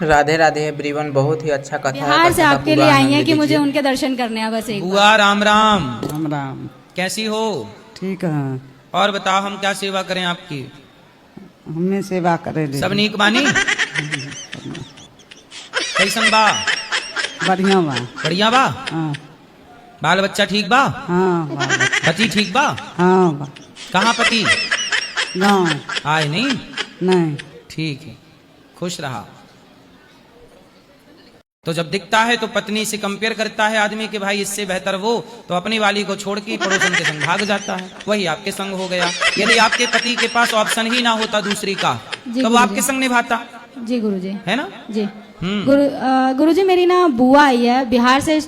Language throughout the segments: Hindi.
राधे राधे एवरीवन। बहुत ही अच्छा कथा है। बिहार से आपके लिए आई हैं कि मुझे उनके दर्शन करने हैं बस एक बार। बुआ राम राम। राम राम। कैसी हो? ठीक है। और बताओ हम क्या सेवा करें आपकी? हमें सेवा करे दे। सब नीक बानी? कैसन बा? बढ़िया बा। बढ़िया बा? हाँ बाल बच्चा ठीक बा? हाँ बा। पति ठीक बा? हाँ बा। कहाँ पति? गाँव आए नहीं? नहीं। ठीक है, खुश रहा। तो जब दिखता है तो पत्नी से कंपेयर करता है आदमी कि भाई इससे बेहतर वो, तो अपनी वाली को छोड़ के पड़ोसन के संग भाग जाता है। वही आपके संग हो गया। यदि आपके पति के पास ऑप्शन ही ना होता दूसरी का, तो वो आपके संग निभाता। जी गुरुजी। है ना? जी गुरुजी, मेरी ना बुआ आई है बिहार से।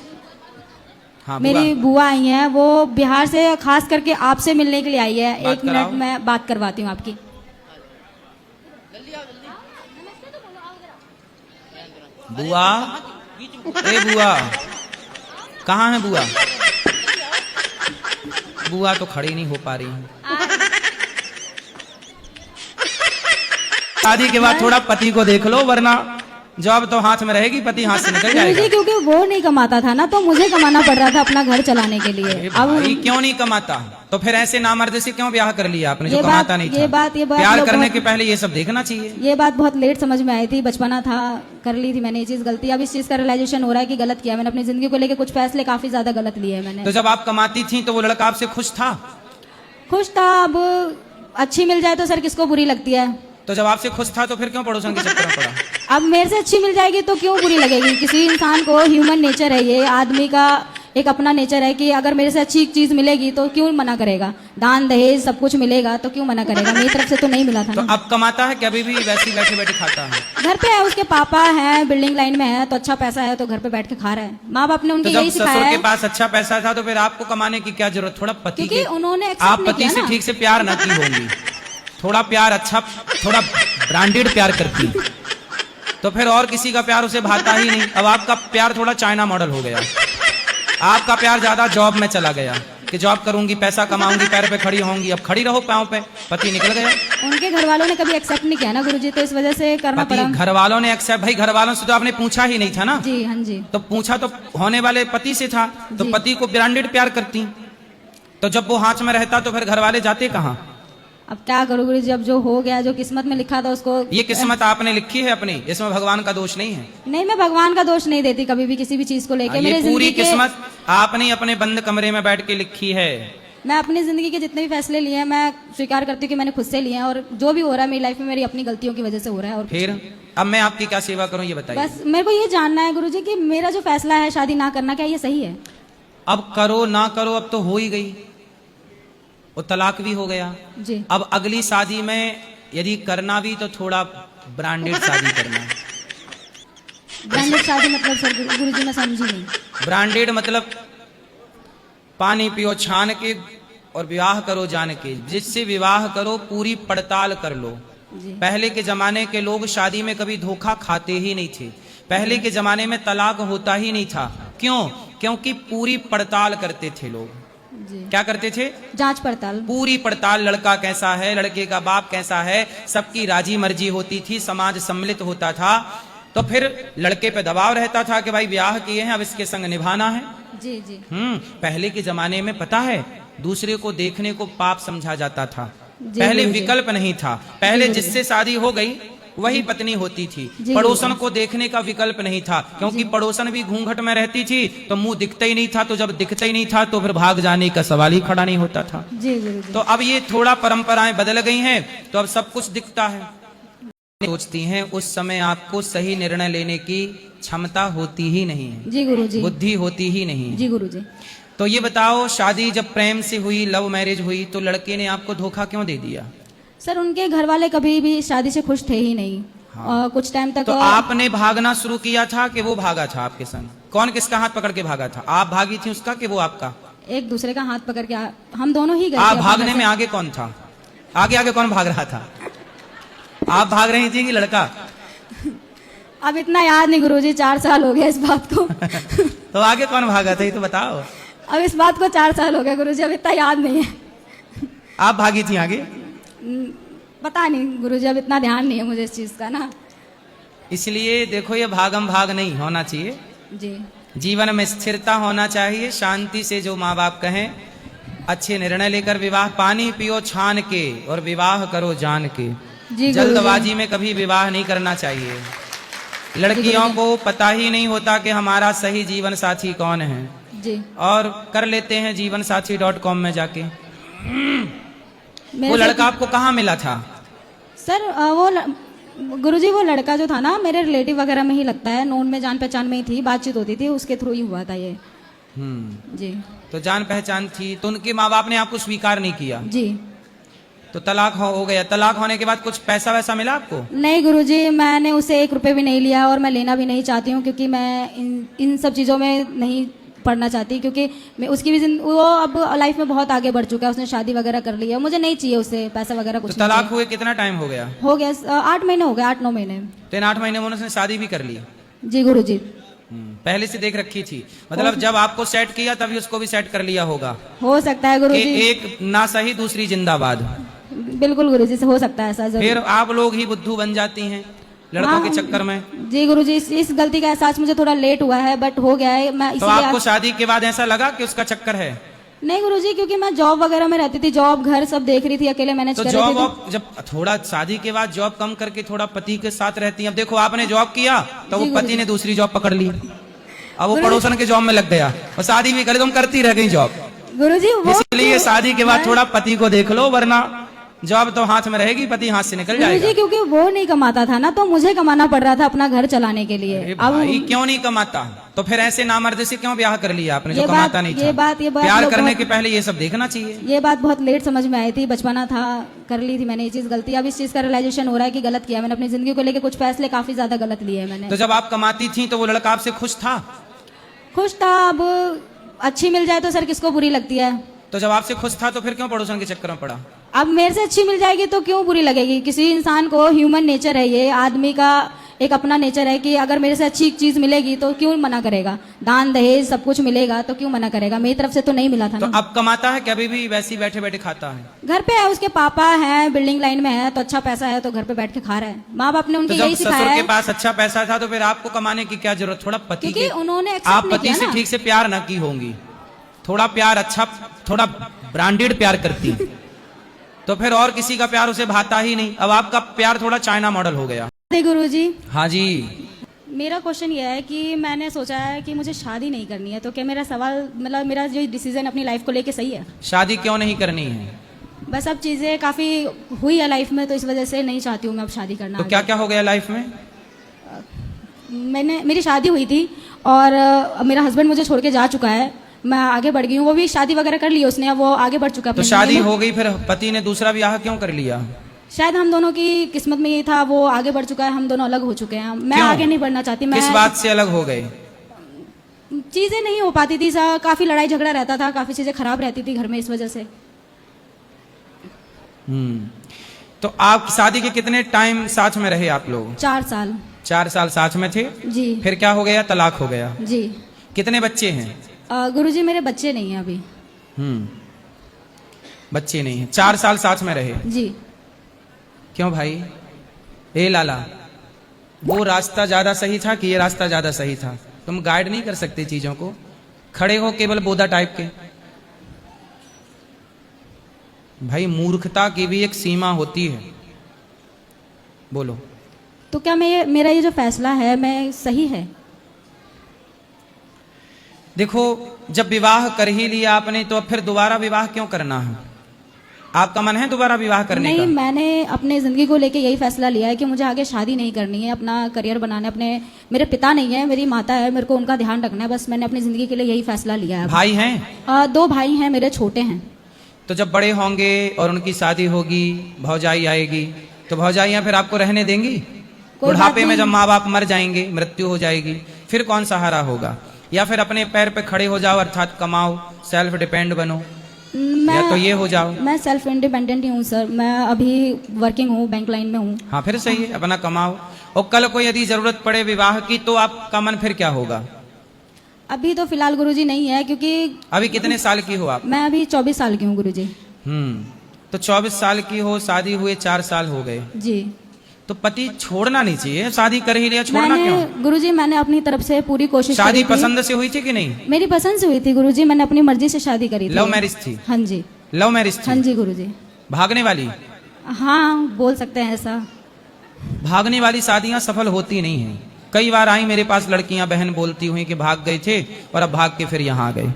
हाँ, मेरी बुआ आई है, वो बिहार से खास करके आपसे मिलने के लिए आई है। बात एक मिनट कराओ। में बात करवाती हूँ आपकी। बुआ, ए बुआ, कहाँ है बुआ? बुआ तो खड़ी नहीं हो पा रही है। शादी के बाद थोड़ा पति को देख लो, वरना जॉब तो हाथ में रहेगी, पति हाथ से निकल जाएगा। गुरुजी, क्योंकि वो नहीं कमाता था ना, तो मुझे कमाना पड़ रहा था अपना घर चलाने के लिए। अब भाई क्यों नहीं कमाता? तो फिर ऐसे नामर्द से क्यों ब्याह कर लिया आपने, जो ये कमाता बात- नहीं ये था? बात प्यार लोग करने बहुत- के पहले ये सब देखना चाहिए। ये बात बहुत लेट समझ में आई थी, बचपना था, कर ली थी मैंने ये चीज गलती। अब इस चीज का रियलाइजेशन हो रहा है कि गलत किया मैंने अपनी जिंदगी को लेकर। कुछ फैसले काफी ज्यादा गलत लिए हैं मैंने। तो जब आप कमाती थी तो वो लड़का आपसे खुश था? खुश था। अब अच्छी मिल जाए तो सर किसको बुरी लगती है? तो जब आपसे खुश था तो फिर क्यों पड़ोसन के चक्कर में पड़ा? अब मेरे से अच्छी मिल जाएगी तो क्यों बुरी लगेगी? किसी इंसान को ह्यूमन नेचर है, ये आदमी का एक अपना नेचर है कि अगर मेरे से अच्छी चीज मिलेगी तो क्यों मना करेगा? दान दहेज सब कुछ मिलेगा तो क्यों मना करेगा? मेरी तरफ से तो नहीं मिला था तो ना। अब कमाता है कि अभी भी वैसे ही बैठे बैठे खाता है? घर पे है, उसके पापा हैं, बिल्डिंग लाइन में है, तो अच्छा पैसा है तो घर पे बैठ के खा रहा है। माँ बाप ने तो उनके जब यही सिखाया ससुर के है। पास अच्छा पैसा था तो फिर आपको कमाने की क्या जरूरत? थोड़ा पति क्योंकि के उन्होंने accept आप नहीं पति किया से ना। ठीक से प्यार ना की होंगी। थोड़ा प्यार अच्छा, थोड़ा ब्रांडेड प्यार करती, तो फिर और किसी का प्यार उसे भाता ही नहीं। अब आपका प्यार थोड़ा चाइना मॉडल हो गया। आपका प्यार ज्यादा जॉब में चला गया कि जॉब करूंगी, पैसा कमाऊंगी, पैर पे खड़ी होंगी। अब खड़ी रहो पांव पे, पति निकल गया। उनके घर वालों ने कभी एक्सेप्ट नहीं किया ना गुरुजी, तो इस वजह से करना पति पड़ा। घर वालों ने एक्सेप्ट, भाई घर वालों से तो आपने पूछा ही नहीं था ना। जी हाँ जी। तो पूछा तो होने वाले पति से था, तो जी। पति को ब्रांडेड प्यार करती, तो जब वो हाथ में रहता तो फिर घर वाले जाते कहाँ? अब क्या करूँ गुरुजी, जब जो हो गया, जो किस्मत में लिखा था उसको। ये किस्मत आपने लिखी है अपनी, इसमें भगवान का दोष नहीं है। नहीं, मैं भगवान का दोष नहीं देती कभी भी किसी भी चीज को लेके। ये मेरे पूरी जिंदगी के, किस्मत आपने अपने बंद कमरे में बैठ के लिखी है। मैं अपनी जिंदगी के जितने भी फैसले लिए हैं मैं स्वीकार करती हूँ कि मैंने खुद से लिए हैं, और जो भी हो रहा है मेरी लाइफ में मेरी अपनी गलतियों की वजह से हो रहा है। और फिर अब मैं आपकी क्या सेवा करूं ये बताइए। बस मेरे को ये जानना है गुरुजी कि मेरा जो फैसला है शादी ना करना, क्या ये सही है? अब करो ना करो, अब तो हो ही गई, वो तलाक भी हो गया। जी। अब अगली शादी में यदि करना भी तो थोड़ा ब्रांडेड शादी करना है। ब्रांडेड शादी मतलब सर गुरुजी मैं समझी नहीं। ब्रांडेड मतलब पानी पियो छान के और विवाह करो जान के। जिससे विवाह करो पूरी पड़ताल कर लो। जी। पहले के जमाने के लोग शादी में कभी धोखा खाते ही नहीं थे। पहले के जमाने में तलाक होता ही नहीं था। क्यों? क्योंकि पूरी पड़ताल करते थे लोग। जी। क्या करते थे? जांच पड़ताल। पूरी पड़ताल, लड़का कैसा है, लड़के का बाप कैसा है, सबकी राजी मर्जी होती थी, समाज सम्मिलित होता था। तो फिर लड़के पे दबाव रहता था कि भाई ब्याह किए हैं, अब इसके संग निभाना है। जी जी। पहले के जमाने में पता है दूसरे को देखने को पाप समझा जाता था। जी, पहले गुरुजी। विकल्प नहीं था। पहले जी, जिससे शादी हो गई वही पत्नी होती थी। जी, पड़ोसन गुरुजी। को देखने का विकल्प नहीं था, क्योंकि पड़ोसन भी घूंघट में रहती थी तो मुंह दिखता ही नहीं था। तो जब दिखता ही नहीं था तो फिर भाग जाने का सवाल ही खड़ा नहीं होता था। जी गुरुजी। तो अब ये थोड़ा परंपराएं बदल गई हैं, तो अब सब कुछ दिखता है। सोचती हैं उस समय आपको सही निर्णय लेने की क्षमता होती ही नहीं है, जी गुरुजी। बुद्धि होती ही नहीं है। जी गुरुजी। तो ये बताओ, शादी जब प्रेम से हुई, लव मैरिज हुई, तो लड़के ने आपको धोखा क्यों दे दिया? सर उनके घर वाले कभी भी शादी से खुश थे ही नहीं। कुछ टाइम तक तो आपने भागना शुरू किया था कि वो भागा था आपके संग? कौन किसका हाथ पकड़ के भागा था? आप भागी थी उसका कि वो आपका? एक दूसरे का हाथ पकड़ के हम दोनों ही गए आप थे अपने भागने घर में से। आगे कौन था? आगे आगे कौन भाग रहा था? आप भाग रही थी कि लड़का? अब इतना याद नहीं गुरुजी, 4 साल हो गया इस बात को। तो आगे कौन भागा था ये तो बताओ। अब इस बात को 4 साल हो गया गुरुजी, अब इतना याद नहीं है। आप भागी थी आगे? पता नहीं गुरुजी, अब इतना ध्यान नहीं है मुझे इस चीज का ना। इसलिए देखो, ये भागम भाग नहीं होना चाहिए। जी जीवन में स्थिरता होना चाहिए। शांति से जो माँ बाप कहें, अच्छे निर्णय लेकर विवाह, पानी पियो छान के और विवाह करो जान के। जी जल्दबाजी में कभी विवाह नहीं करना चाहिए। लड़कियों को पता ही नहीं होता कि हमारा सही जीवन साथी कौन है, जी। और कर लेते हैं जीवनसाथी.com में जाके। वो मेरे लड़का आपको कहाँ मिला था? सर गुरुजी वो लड़का जो था ना, मेरे रिलेटिव वगैरह में ही लगता है, नोन में, जान पहचान में ही थी, बातचीत होती थी, उसके थ्रू ही हुआ था ये। जी। तो जान पहचान थी, तो उनके माँ बाप ने आपको स्वीकार नहीं किया? जी। तो तलाक हो गया। तलाक होने के बाद कुछ पैसा वैसा मिला आपको? नहीं गुरुजी, मैंने उसे 1 रुपए भी नहीं लिया और मैं लेना भी नहीं चाहती हूँ, क्योंकि मैं इन सब चीज़ों में नहीं पढ़ना चाहती, क्योंकि मैं उसकी भी वो अब लाइफ में बहुत आगे बढ़ चुका है, उसने शादी वगैरह कर ली है, मुझे नहीं चाहिए उससे पैसा वगैरह कुछ। तो तलाक हुए कितना टाइम हो गया? हो गया 8 महीने हो गए, 8-9 महीने। तो इन 8 महीने में उन्होंने शादी भी कर ली? जी गुरुजी। पहले से देख रखी थी, मतलब जब आपको सेट किया तभी उसको भी सेट कर लिया होगा। हो सकता है गुरुजी। एक ना सही दूसरी जिंदाबाद। बिल्कुल गुरुजी, से हो सकता है ऐसा जरूर। फिर आप लोग ही बुद्धू बन जाती हैं लड़कों के चक्कर में। जी गुरुजी, इस गलती का एहसास मुझे थोड़ा लेट हुआ है, बट हो गया है। मैं तो आपको शादी के बाद ऐसा लगा कि उसका चक्कर है? नहीं गुरुजी, क्योंकि मैं जॉब वगैरह में रहती थी, जॉब घर सब देख रही थी, अकेले मैनेज तो कर रही थी। जॉब जब थोड़ा शादी के बाद जॉब कम करके थोड़ा पति के साथ रहती हैं। अब देखो, आपने जॉब किया तो वो पति ने दूसरी जॉब पकड़ ली, अब वो पड़ोसन के जॉब में लग गया और शादी भी करे, तुम करती रह गई जॉब। गुरुजी इसलिए शादी के बाद थोड़ा पति को देख लो, वरना जॉब तो हाथ में रहेगी, पति हाथ से निकल जाएगा। गुरुजी, क्योंकि वो नहीं कमाता था ना, तो मुझे कमाना पड़ रहा था अपना घर चलाने के लिए। अब भाई क्यों नहीं कमाता? तो फिर ऐसे नामर्द से क्यों ब्याह कर लिया आपने जो कमाता नहीं था? ये बात प्यार करने के पहले ये सब देखना चाहिए। ये बात बहुत लेट समझ में आई थी, बचपना था, कर ली थी मैंने ये चीज गलती। अब इस चीज का रियलाइजेशन हो रहा है कि गलत किया मैंने, अपनी जिंदगी को लेकर कुछ फैसले काफी ज्यादा गलत लिए मैंने। तो जब आप कमाती थी तो वो लड़का आपसे खुश था? खुश था। अब अच्छी मिल जाए तो सर किसको बुरी लगती है? तो जब आपसे खुश था तो फिर क्यों पड़ोसन के चक्कर में पड़ा? अब मेरे से अच्छी मिल जाएगी तो क्यों बुरी लगेगी? किसी इंसान को ह्यूमन नेचर है, ये आदमी का एक अपना नेचर है कि अगर मेरे से अच्छी चीज मिलेगी तो क्यों मना करेगा? दान दहेज सब कुछ मिलेगा तो क्यों मना करेगा? मेरी तरफ से तो नहीं मिला था तो ना। अब कमाता है कि अभी भी वैसे ही बैठे बैठे खाता है? घर पे है, उसके पापा हैं, बिल्डिंग लाइन में है, तो अच्छा पैसा है तो घर पे बैठ के खा रहा है। माँ बाप ने तो उनके जब यही सिखाया ससुर के है, पास अच्छा पैसा था तो फिर आपको कमाने की क्या जरूरत? थोड़ा पति क्योंकि के उन्होंने आप एक्सेप्ट नहीं पति किया से ना। ठीक से प्यार न की होंगी, थोड़ा प्यार अच्छा, थोड़ा ब्रांडेड प्यार करती, तो फिर और किसी का प्यार उसे भाता ही नहीं। अब आपका प्यार थोड़ा चाइना मॉडल हो गया। गुरुजी, हाँ जी। मेरा क्वेश्चन ये है कि मैंने सोचा है कि मुझे शादी नहीं करनी है, तो क्या मेरा सवाल, मतलब मेरा जो डिसीजन अपनी लाइफ को लेके सही है? शादी क्यों नहीं करनी है? बस अब चीजें काफी हुई है लाइफ में, तो इस वजह से नहीं चाहती हूँ मैं अब शादी करना। तो क्या क्या हो गया लाइफ में? मेरी शादी हुई थी और मेरा हस्बैंड मुझे छोड़ के जा चुका है, मैं आगे बढ़ गई हूँ, वो भी शादी वगैरह कर ली उसने, अब वो आगे बढ़ चुका है। तो शादी हो गई, फिर पति ने दूसरा ब्याह क्यों कर लिया? शायद हम दोनों की किस्मत में ये था, वो आगे बढ़ चुका है, हम दोनों अलग हो चुके हैं। मैं आगे नहीं बढ़ना चाहती। मैं किस बात से अलग हो गए? चीजें नहीं हो पाती थी, काफी लड़ाई झगड़ा रहता था, काफी चीजें खराब रहती थी घर में, इस वजह से। तो आप शादी के कितने टाइम साथ में रहे आप लोग? 4 साल। 4 साल साथ में थे जी। फिर क्या हो गया? तलाक हो गया। जी। कितने बच्चे हैं? गुरुजी मेरे बच्चे नहीं हैं अभी। बच्चे नहीं हैं। 4 साल साथ में रहे? जी। क्यों भाई? ए लाला, वो रास्ता ज्यादा सही था कि ये रास्ता ज्यादा सही था? तुम गाइड नहीं कर सकते चीजों को, खड़े हो केवल बोधा टाइप के। भाई मूर्खता की भी एक सीमा होती है। बोलो। तो क्या मेरा ये जो फैसला है मैं सही है? देखो, जब विवाह कर ही लिया आपने तो अब फिर दोबारा विवाह क्यों करना है? आपका मन है दोबारा विवाह करने नहीं, का? मैंने अपने जिंदगी को लेके यही फैसला लिया है कि मुझे आगे शादी नहीं करनी है, अपना करियर बनाना है। अपने मेरे पिता नहीं है, मेरी माता है, मेरे को उनका ध्यान रखना है, बस मैंने अपनी जिंदगी के लिए यही फैसला लिया है। भाई हैं? 2 भाई हैं मेरे, छोटे हैं। तो जब बड़े होंगे और उनकी शादी होगी, भौजाई आएगी, तो भौजाइयां फिर आपको रहने देंगी? बुढ़ापे में जब माँ बाप मर जाएंगे, मृत्यु हो जाएगी, फिर कौन सहारा होगा? या फिर अपने पैर पे खड़े हो जाओ, अर्थात कमाओ, सेल्फ डिपेंड बनो, या तो ये हो जाओ। मैं सेल्फ इंडिपेंडेंट ही हूँ सर, मैं अभी वर्किंग हूँ, बैंक लाइन में हूँ। हाँ, फिर सही है, अपना कमाओ। और कल को यदि जरूरत पड़े विवाह की तो आपका मन फिर क्या होगा? अभी तो फिलहाल गुरुजी नहीं है, क्योंकि अभी कितने साल की हो आप? मैं अभी 24 साल की हूँ गुरुजी। तो 24 साल की हो, शादी हुए 4 साल हो गए, जी। तो पति छोड़ना नहीं चाहिए, शादी कर ही लिया, छोड़ना क्यों? गुरुजी मैंने अपनी तरफ से पूरी कोशिश शादी करी थी। पसंद से हुई थी कि नहीं? मेरी पसंद से हुई थी गुरुजी, मैंने अपनी मर्जी से शादी करी थी। लव मैरिज थी? हाँ जी। लव मैरिज हाँ थी? जी गुरुजी। भागने वाली? हाँ बोल सकते हैं ऐसा। भागने वाली शादियां सफल होती नहीं है। कई बार आई मेरे पास लड़कियां, बहन बोलती हुई कि भाग गए थे और अब भाग के फिर यहाँ आ गए।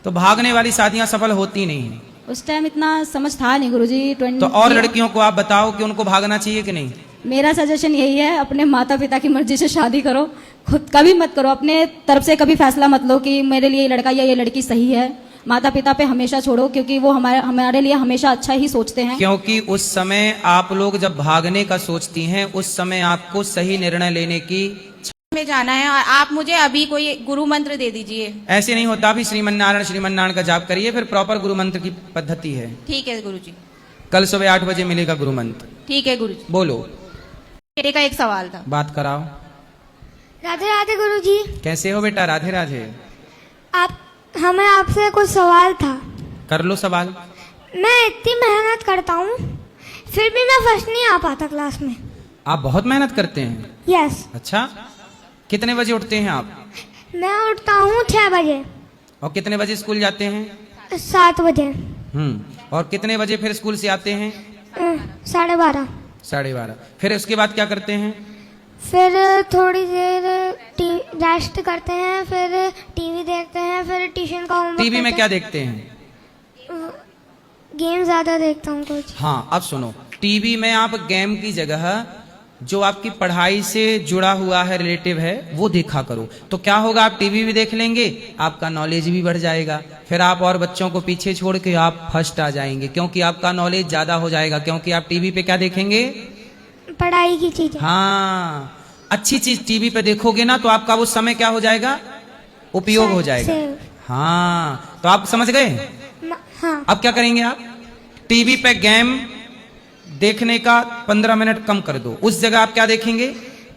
तो भागने वाली शादियां सफल होती नहीं है। उस टाइम इतना समझ था नहीं गुरुजी। तो और लड़कियों को आप बताओ कि उनको भागना चाहिए कि नहीं? मेरा सजेशन यही है, अपने माता पिता की मर्जी से शादी करो, खुद कभी मत करो, अपने तरफ से कभी फैसला मत लो कि मेरे लिए ये लड़का या ये लड़की सही है। माता पिता पे हमेशा छोड़ो, क्योंकि वो हमारे लिए हमेशा अच्छा ही सोचते हैं। क्योंकि उस समय आप लोग जब भागने का सोचती हैं, उस समय आपको सही निर्णय लेने की में जाना है, और आप मुझे अभी कोई गुरु मंत्र दे दीजिए। ऐसे नहीं होता। अभी श्रीमन्नारायण का जाप करिए, फिर प्रॉपर गुरु मंत्र की पद्धति है। ठीक है गुरुजी। कल सुबह 8 बजे मिलेगा गुरु मंत्र। ठीक है गुरुजी। बोलो। बेटे का एक सवाल था। बात कराओ। राधे राधे गुरुजी। कैसे हो बेटा? राधे राधे। हमें आपसे कुछ सवाल था। कर लो सवाल। मैं इतनी मेहनत करता हूँ, फिर भी मैं फर्स्ट नहीं आ पाता क्लास में। आप बहुत मेहनत करते हैं? यस। अच्छा, कितने बजे उठते हैं आप? मैं उठता हूँ 6 बजे। और कितने बजे स्कूल जाते हैं? 7 बजे। और कितने बजे फिर स्कूल से आते हैं? 12:30। 12:30। फिर उसके बाद क्या करते हैं? फिर थोड़ी देर रेस्ट करते हैं, फिर टीवी देखते हैं, फिर ट्यूशन का होमवर्क। टीवी में क्या देखते हैं? गेम ज्यादा देखता हूँ कुछ। हाँ, अब सुनो, टीवी में आप गेम की जगह जो आपकी पढ़ाई से जुड़ा हुआ है, रिलेटिव है, वो देखा करो। तो क्या होगा, आप टीवी भी देख लेंगे, आपका नॉलेज भी बढ़ जाएगा। फिर आप और बच्चों को पीछे छोड़ के आप फर्स्ट आ जाएंगे, क्योंकि आपका नॉलेज ज्यादा हो जाएगा। क्योंकि आप टीवी पे क्या देखेंगे? पढ़ाई की चीजें। हाँ, अच्छी चीज टीवी पे देखोगे ना, तो आपका वो समय क्या हो जाएगा? उपयोग हो जाएगा। हाँ, तो आप समझ गए? हाँ। अब क्या करेंगे आप? टीवी पे गेम देखने का 15 मिनट कम कर दो, उस जगह आप क्या देखेंगे?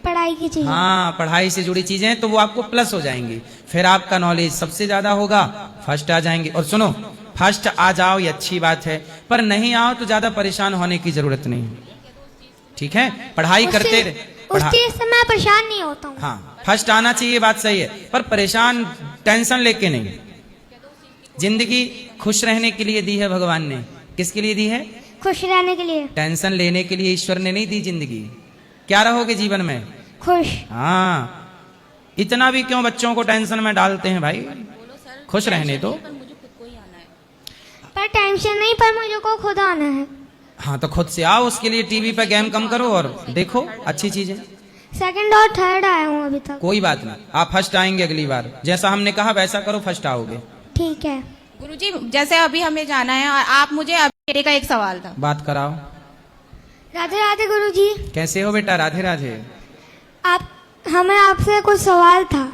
पढ़ाई की चीजें। हाँ, पढ़ाई से जुड़ी चीजें, तो वो आपको प्लस हो जाएंगी। फिर आपका नॉलेज सबसे ज्यादा होगा, फर्स्ट आ जाएंगे। और सुनो, फर्स्ट आ जाओ ये अच्छी बात है, पर नहीं आओ तो ज्यादा परेशान होने की जरूरत नहीं। ठीक है, पढ़ाई करते उस चीज से मैं परेशान नहीं होता हूँ। हाँ, फर्स्ट आना चाहिए, बात सही है, पर परेशान टेंशन लेके नहीं। जिंदगी खुश रहने के लिए दी है भगवान ने। किसके लिए दी है? खुश रहने के लिए। टेंशन लेने के लिए ईश्वर ने नहीं दी जिंदगी। क्या रहोगे जीवन में? खुश। हाँ, इतना भी क्यों बच्चों को टेंशन में डालते हैं भाई? खुश रहने दो। पर टेंशन नहीं, पर मुझे को खुद आना है। हाँ, तो खुद से आओ, उसके लिए टीवी पे गेम कम करो और देखो अच्छी चीजें। सेकंड और थर्ड आया हूँ अभी तक। कोई बात नहीं, आप फर्स्ट आएंगे अगली बार। जैसा हमने कहा वैसा करो, फर्स्ट आओगे। ठीक है गुरुजी। जैसे अभी हमें जाना है, और आप मुझे बेटे का एक सवाल था। बात कराओ। राधे राधे गुरुजी। कैसे हो बेटा? राधे राधे। हमें आपसे कुछ सवाल था।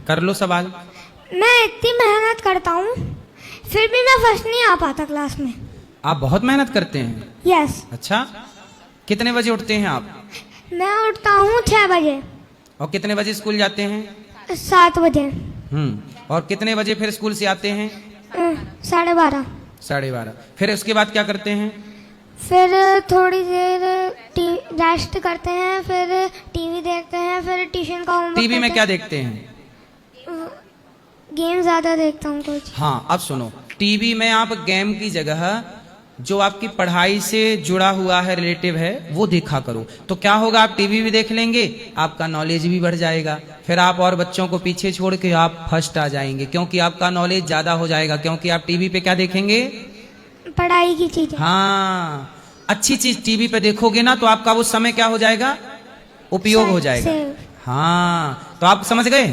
कर लो सवाल। मैं इतनी मेहनत करता हूँ, फिर भी मैं फर्स्ट नहीं आ पाता क्लास में। आप बहुत मेहनत करते हैं? यस। अच्छा, कितने बजे उठते हैं आप? मैं उठता हूँ 6 बजे। और कितने बजे स्कूल जाते हैं? 7 बजे। और कितने बजे फिर स्कूल से आते हैं? 12:30। 12:30। फिर उसके बाद क्या करते हैं? फिर थोड़ी देर रेस्ट करते हैं, फिर टीवी देखते हैं, फिर ट्यूशन का होमवर्क। टीवी में क्या देखते हैं? गेम ज्यादा देखता हूँ कुछ। हाँ, अब सुनो, टीवी में आप गेम की जगह जो आपकी पढ़ाई से जुड़ा हुआ है, रिलेटिव है, वो देखा करो। तो क्या होगा, आप टीवी भी देख लेंगे, आपका नॉलेज भी बढ़ जाएगा। फिर आप और बच्चों को पीछे छोड़ के आप फर्स्ट आ जाएंगे, क्योंकि आपका नॉलेज ज्यादा हो जाएगा। क्योंकि आप टीवी पे क्या देखेंगे? पढ़ाई की चीजें। हाँ, अच्छी चीज टीवी पे देखोगे ना, तो आपका वो समय क्या हो जाएगा? उपयोग हो जाएगा। हाँ, तो आप समझ गए?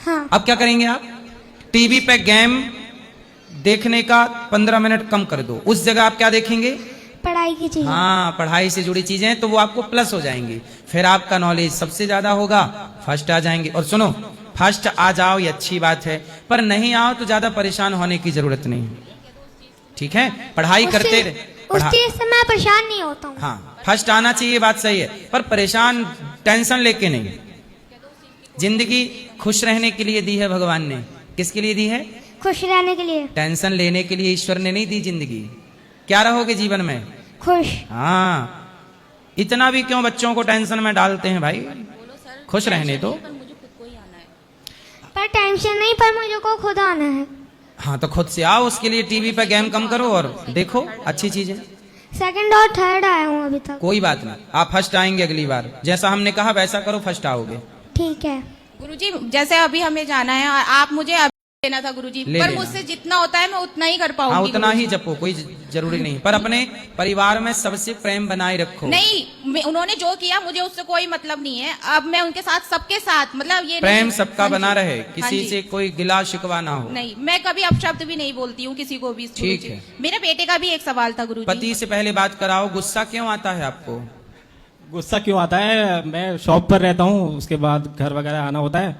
हाँ। अब क्या करेंगे आप? टीवी पे गेम देखने का 15 मिनट कम कर दो, उस जगह आप क्या देखेंगे? पढ़ाई की चीजें। हाँ, पढ़ाई से जुड़ी चीजें, तो वो आपको प्लस हो जाएंगी। फिर आपका नॉलेज सबसे ज्यादा होगा, फर्स्ट आ जाएंगे। और सुनो, फर्स्ट आ जाओ ये अच्छी बात है, पर नहीं आओ तो ज्यादा परेशान होने की जरूरत नहीं। ठीक है, पढ़ाई करते उस चीज से मैं परेशान नहीं होता हूँ। हाँ, फर्स्ट आना चाहिए, बात सही है, पर परेशान टेंशन लेके नहीं। जिंदगी खुश रहने के लिए दी है भगवान ने। किसके लिए दी है? खुश रहने के लिए। टेंशन लेने के लिए ईश्वर ने नहीं दी जिंदगी। क्या रहोगे जीवन में? खुश। हाँ, इतना भी क्यों बच्चों को टेंशन में डालते हैं भाई, खुश रहने दो। पर टेंशन नहीं, पर मुझे को खुद आना है। हाँ तो खुद से आओ, उसके लिए टीवी पे गेम कम करो और देखो अच्छी चीजें। सेकंड और थर्ड आया हूँ अभी तक। कोई बात नहीं, आप फर्स्ट आएंगे अगली बार, जैसा हमने कहा वैसा करो, फर्स्ट आओगे। ठीक है। गुरुजी जैसे अभी हमें जाना है और आप मुझे अभी लेना था गुरुजी, ले पर लेना। मुझसे जितना होता है मैं उतना ही कर पाऊंगी। हाँ उतना ही गुरुजी। जपो, कोई जरूरी नहीं, पर अपने परिवार में सबसे प्रेम बनाए रखो। नहीं, उन्होंने जो किया मुझे उससे कोई मतलब नहीं है। अब मैं उनके साथ, सबके साथ, मतलब ये प्रेम नहीं- सबका हाँ जी, बना रहे, हाँ किसी जी। से कोई गिला शिकवा ना हो। नहीं, मैं कभी अपशब्द भी नहीं बोलती हूँ किसी को भी। ठीक गुरुजी। है। मेरे बेटे का भी एक सवाल था गुरुजी। पति से पहले बात कराओ, गुस्सा क्यों आता है आपको? गुस्सा क्यों आता है? मैं शॉप पर रहता हूँ, उसके बाद घर वगैरह आना होता है,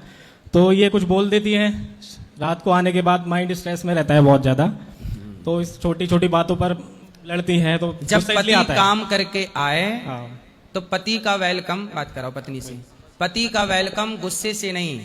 तो ये कुछ बोल देती है। रात को आने के बाद माइंड स्ट्रेस में रहता है बहुत ज्यादा, तो इस छोटी छोटी बातों पर लड़ती है, तो जब गुस्सा पति इसलिए आता है। काम करके आए हाँ। तो पति का वेलकम, बात कराओ पत्नी से, पति का वेलकम गुस्से से नहीं,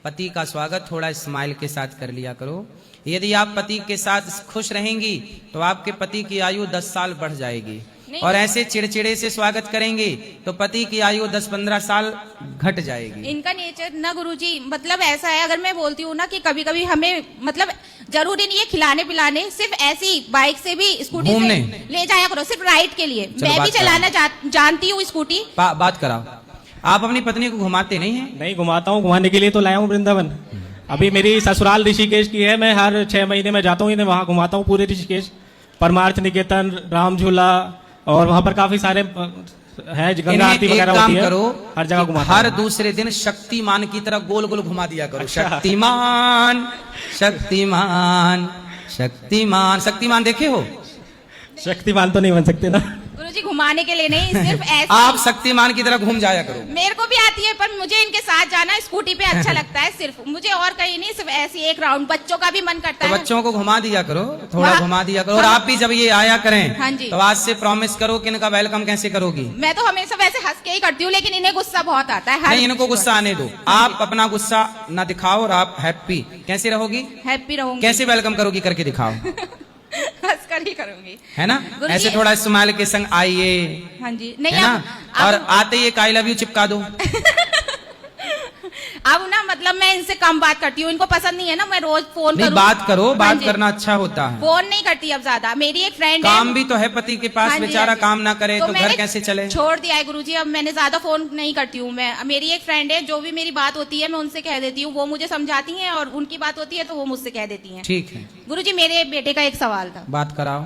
पति का स्वागत थोड़ा स्माइल के साथ कर लिया करो। यदि आप पति के साथ खुश रहेंगी तो आपके पति की आयु 10 साल बढ़ जाएगी, और ऐसे चिड़चिड़े से स्वागत करेंगे तो पति की आयु 10-15 साल घट जाएगी। इनका नेचर ना गुरुजी, मतलब ऐसा है, अगर मैं बोलती हूँ ना कि कभी कभी हमें, मतलब जरूरी नहीं है खिलाने पिलाने, सिर्फ ऐसी बाइक से भी, स्कूटी से घूमने। ले जाया करो, सिर्फ राइड के लिए। चलो मैं बात भी चलाना जानती हूँ स्कूटी। बात कराओ। आप अपनी पत्नी को घुमाते नहीं हैं? नहीं घुमाता हूँ, घुमाने के लिए तो लाया हूँ वृंदावन। अभी मेरी ससुराल ऋषिकेश की है, मैं हर 6 महीने में जाता हूँ, इन्हें वहाँ घुमाता हूँ पूरे ऋषिकेश, परमार्थ निकेतन, राम झूला, और वहाँ पर काफी सारे है, गंगा इन्हें आरती एक वगैरह काम होती है, करो, हर जगह घुमाता हर हूँ। दूसरे दिन शक्तिमान की तरह गोल गोल घुमा दिया करो। शक्तिमान शक्तिमान शक्तिमान, शक्तिमान देखे हो? शक्तिमान तो नहीं बन सकते ना। गुरुजी घुमाने के लिए नहीं, सिर्फ ऐसे। आप शक्तिमान की तरह घूम जाया करो। मेरे को भी आती है, पर मुझे इनके साथ जाना स्कूटी पे अच्छा लगता है, सिर्फ मुझे और कहीं नहीं, सिर्फ ऐसी एक राउंड। बच्चों का भी मन करता तो है। बच्चों को घुमा दिया करो, थोड़ा हाँ। घुमा दिया करो। और आप भी जब ये आया करें हाँ जी। तो आज से प्रॉमिस करो कि इनका वेलकम कैसे करोगी। मैं तो हमेशा वैसे हंस के ही करती हूँ, लेकिन इन्हें गुस्सा बहुत आता है। नहीं, इनको गुस्सा आने दो, आप अपना गुस्सा ना दिखाओ, और आप हैप्पी कैसे रहोगी, हैप्पी रहूंगी। कैसे वेलकम करोगी करके दिखाओ, हंस कर ही करूंगी। है ना? गुरुजी- ऐसे थोड़ा स्माइल के संग आइए, हाँ जी। नहीं, है ना? और अब आते ही एक आई लव यू चिपका दो। अब ना, मतलब मैं इनसे कम बात करती हूँ, इनको पसंद नहीं है ना मैं रोज फोन नहीं, करूँ। बात करो, हाँ बात जी। करना अच्छा होता है। फोन नहीं करती अब ज्यादा। मेरी एक फ्रेंड है, काम भी तो है पति के पास, हाँ जी, बेचारा हाँ जी। काम ना करे तो घर मैंने कैसे चले? छोड़ दिया है गुरुजी, अब मैंने ज्यादा फोन नहीं करती हूँ। मैं, मेरी एक फ्रेंड है, जो भी मेरी बात होती है मैं उनसे कह देती हूँ, वो मुझे समझाती हैं, और उनकी बात होती है तो वो मुझसे कह देती हैं। ठीक है, गुरुजी मेरे बेटे का एक सवाल था। बात कराओ।